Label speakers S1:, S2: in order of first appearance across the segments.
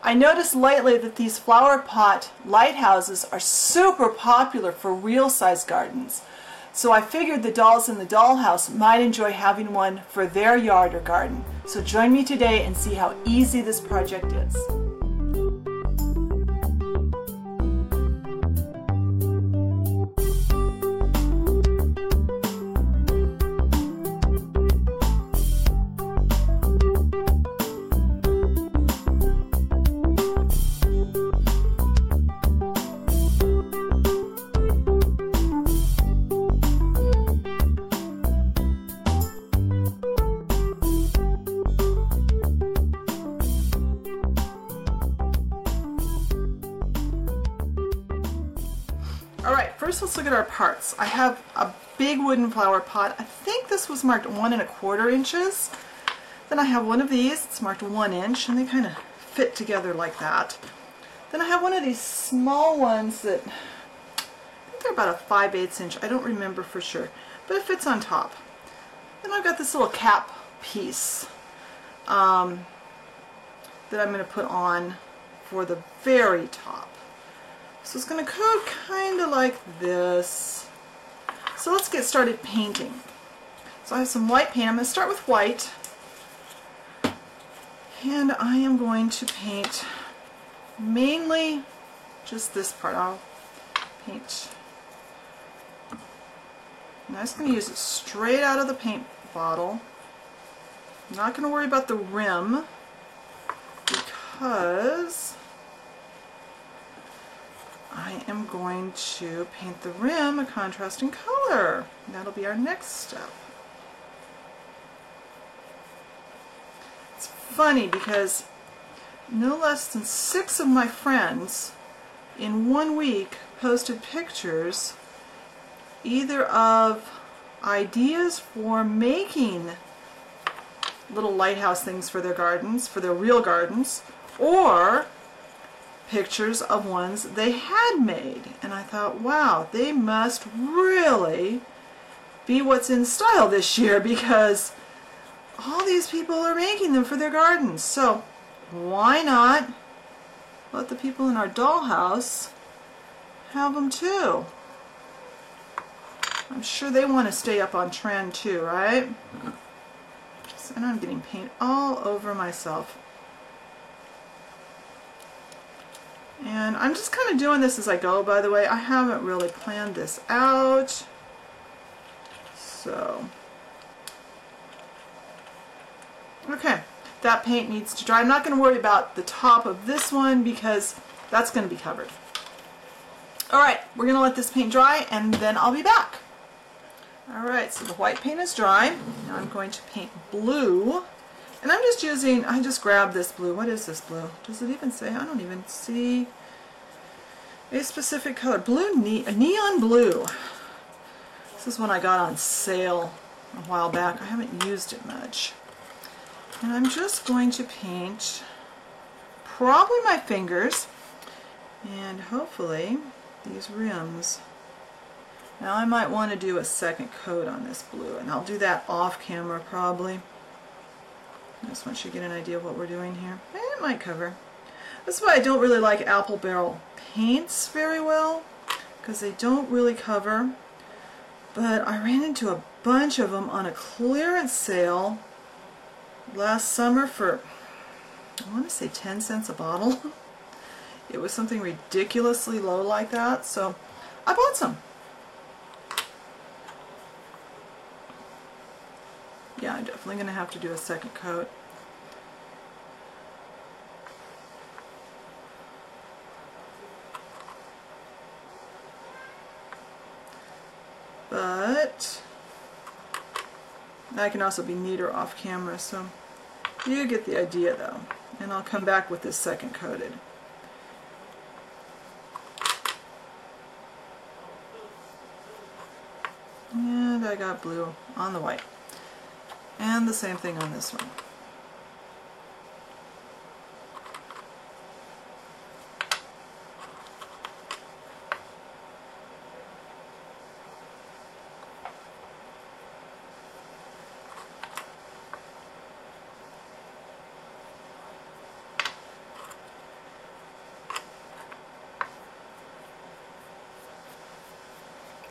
S1: I noticed lately that these flower pot lighthouses are super popular for real size gardens. So I figured the dolls in the dollhouse might enjoy having one for their yard or garden. So join me today and see how easy this project is. Alright, first let's look at our parts. I have a big wooden flower pot. I think this was marked 1 1/4 inches. Then I have one of these, it's marked 1 inch, and they kind of fit together like that. Then I have one of these small ones that, I think they're about a 5/8 inch, I don't remember for sure, but it fits on top. Then I've got this little cap piece that I'm going to put on for the very top. So it's going to go kind of like this. So let's get started painting. So I have some white paint. I'm going to start with white. And I am going to paint mainly just this part. I'll paint. And I'm just going to use it straight out of the paint bottle. I'm not going to worry about the rim because I am going to paint the rim a contrasting color. That'll be our next step. It's funny because no less than 6 of my friends in 1 week posted pictures either of ideas for making little lighthouse things for their gardens, for their real gardens, or pictures of ones they had made. And I thought, wow, they must really be what's in style this year because all these people are making them for their gardens. So why not let the people in our dollhouse have them too? I'm sure they want to stay up on trend too, right? And I'm getting paint all over myself. And I'm just kind of doing this as I go, by the way. I haven't really planned this out. So, okay, that paint needs to dry. I'm not going to worry about the top of this one because that's going to be covered. Alright, we're going to let this paint dry and then I'll be back. Alright, so the white paint is dry. Now I'm going to paint blue. And I'm just using, I just grabbed this blue. What is this blue? Does it even say? I don't even see a specific color. Blue, neon blue. This is one I got on sale a while back. I haven't used it much. And I'm just going to paint probably my fingers and hopefully these rims. Now I might want to do a second coat on this blue, and I'll do that off camera probably. I just want you to get an idea of what we're doing here. And it might cover. That's why I don't really like apple barrel paints very well, because they don't really cover. But I ran into a bunch of them on a clearance sale last summer for, I want to say 10 cents a bottle. It was something ridiculously low like that, so I bought some. Yeah, I'm definitely going to have to do a second coat. But I can also be neater off camera, so you get the idea though. And I'll come back with this second coated. And I got blue on the white. And the same thing on this one.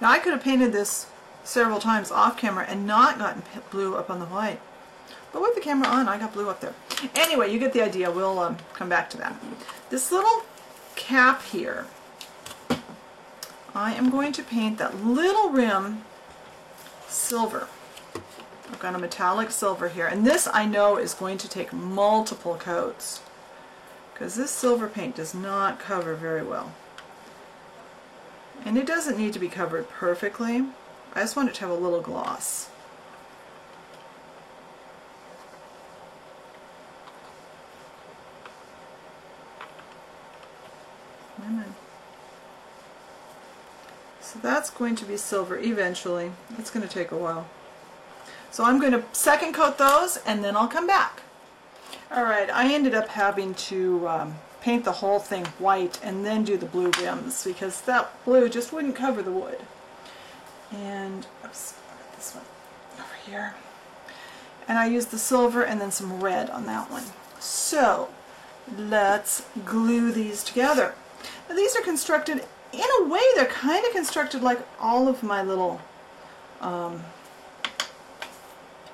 S1: Now I could have painted this several times off camera and not gotten blue up on the white. But with the camera on, I got blue up there. Anyway, you get the idea. We'll come back to that. This little cap here, I am going to paint that little rim silver. I've got a metallic silver here, and this I know is going to take multiple coats because this silver paint does not cover very well. And it doesn't need to be covered perfectly. I just want it to have a little gloss. So that's going to be silver eventually. It's going to take a while. So I'm going to second coat those and then I'll come back. Alright, I ended up having to paint the whole thing white and then do the blue rims because that blue just wouldn't cover the wood. And oops, I'll get this one over here. And I used the silver and then some red on that one. So let's glue these together. Now these are constructed, in a way they're kind of constructed like all of my little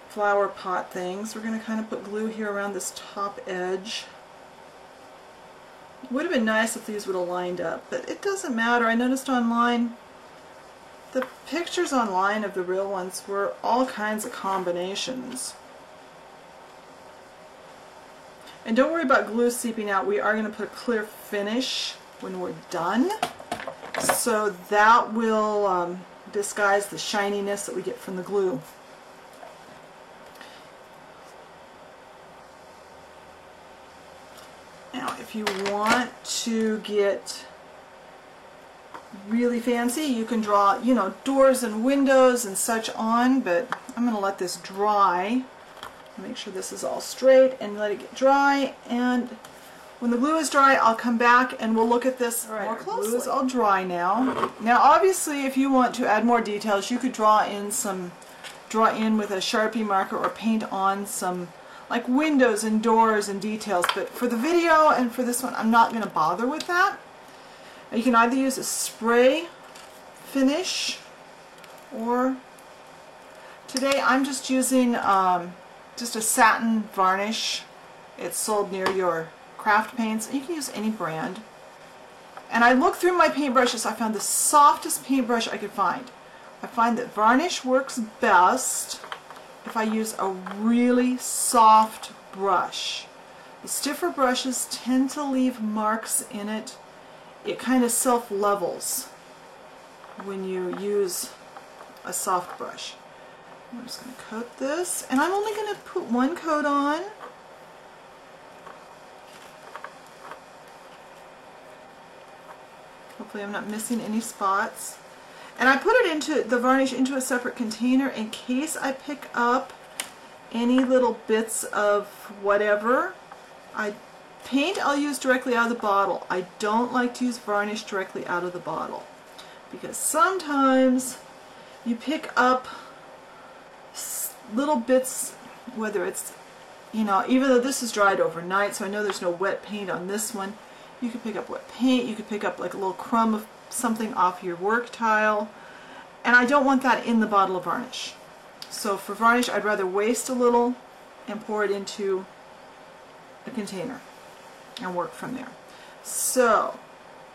S1: flower pot things. We're going to kind of put glue here around this top edge. It would have been nice if these would have lined up, but it doesn't matter. I noticed online, the pictures online of the real ones were all kinds of combinations. And don't worry about glue seeping out. We are going to put a clear finish when we're done. So that will disguise the shininess that we get from the glue. Now if you want to get really fancy, you can draw, you know, doors and windows and such on, but I'm going to let this dry. Make sure this is all straight and let it get dry, and when the glue is dry I'll come back and we'll look at this more closely. Glue is all dry now. Now obviously if you want to add more details you could draw in with a Sharpie marker or paint on some like windows and doors and details, but for the video and for this one I'm not going to bother with that. You can either use a spray finish, or today I'm just using just a satin varnish. It's sold near your craft paints. You can use any brand. And I looked through my paintbrushes. I found the softest paintbrush I could find. I find that varnish works best if I use a really soft brush. The stiffer brushes tend to leave marks in it. It kind of self-levels when you use a soft brush. I'm just going to coat this, and I'm only going to put one coat on. Hopefully I'm not missing any spots. And I put it into the varnish into a separate container in case I pick up any little bits of whatever. Paint I'll use directly out of the bottle. I don't like to use varnish directly out of the bottle because sometimes you pick up little bits, whether it's, you know, even though this is dried overnight, so I know there's no wet paint on this one, you could pick up wet paint, you could pick up like a little crumb of something off your work tile, and I don't want that in the bottle of varnish. So for varnish I'd rather waste a little and pour it into a container and work from there. So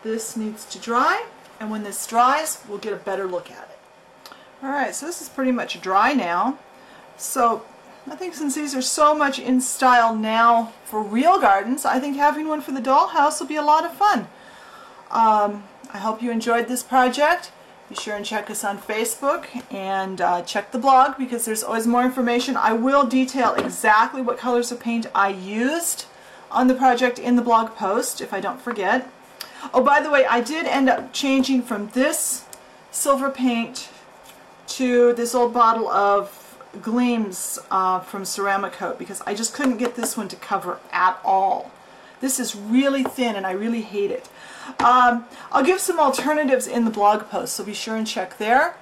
S1: this needs to dry, and when this dries we'll get a better look at it. Alright, so this is pretty much dry now. So I think since these are so much in style now for real gardens, I think having one for the dollhouse will be a lot of fun. I hope you enjoyed this project. Be sure and check us on Facebook and check the blog because there's always more information. I will detail exactly what colors of paint I used on the project in the blog post if I don't forget. Oh, by the way, I did end up changing from this silver paint to this old bottle of Gleams from Ceramic Coat because I just couldn't get this one to cover at all. This is really thin and I really hate it. I'll give some alternatives in the blog post, so be sure and check there.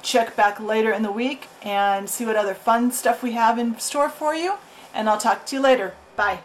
S1: Check back later in the week and see what other fun stuff we have in store for you, and I'll talk to you later. Bye.